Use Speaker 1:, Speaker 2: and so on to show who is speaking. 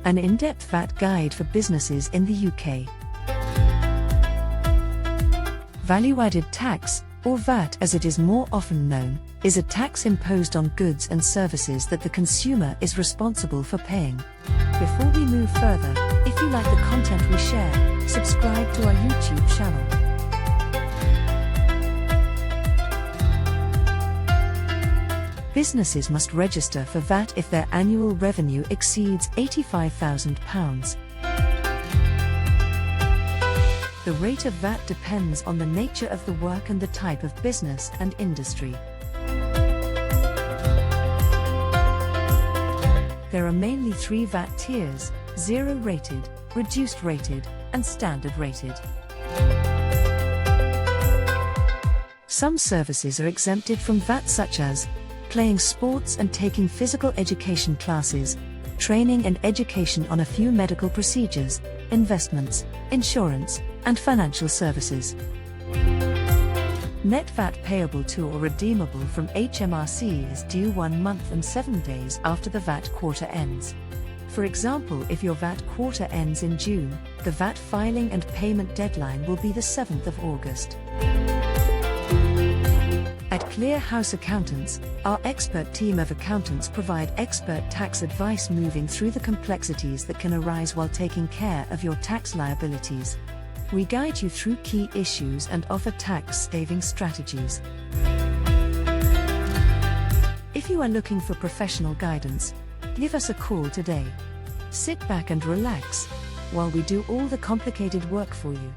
Speaker 1: an in-depth VAT guide for businesses in the UK. Value-added tax, or VAT as it is more often known, is a tax imposed on goods and services that the consumer is responsible for paying. Before we move further, if you like the content we share, subscribe to our YouTube channel. Businesses must register for VAT if their annual revenue exceeds £85,000. The rate of VAT depends on the nature of the work and the type of business and industry. There are mainly 3 VAT tiers: 0 rated, reduced rated, and standard rated. Some services are exempted from VAT, such as playing sports and taking physical education classes, training and education on a few medical procedures, investments, insurance, and financial services. Net VAT payable to or redeemable from HMRC is due 1 month and 7 days after the VAT quarter ends. For example, if your VAT quarter ends in June, the VAT filing and payment deadline will be the 7th of August. At Clear House Accountants, our expert team of accountants provide expert tax advice, moving through the complexities that can arise while taking care of your tax liabilities. We guide you through key issues and offer tax-saving strategies. If you are looking for professional guidance, give us a call today. Sit back and relax while we do all the complicated work for you.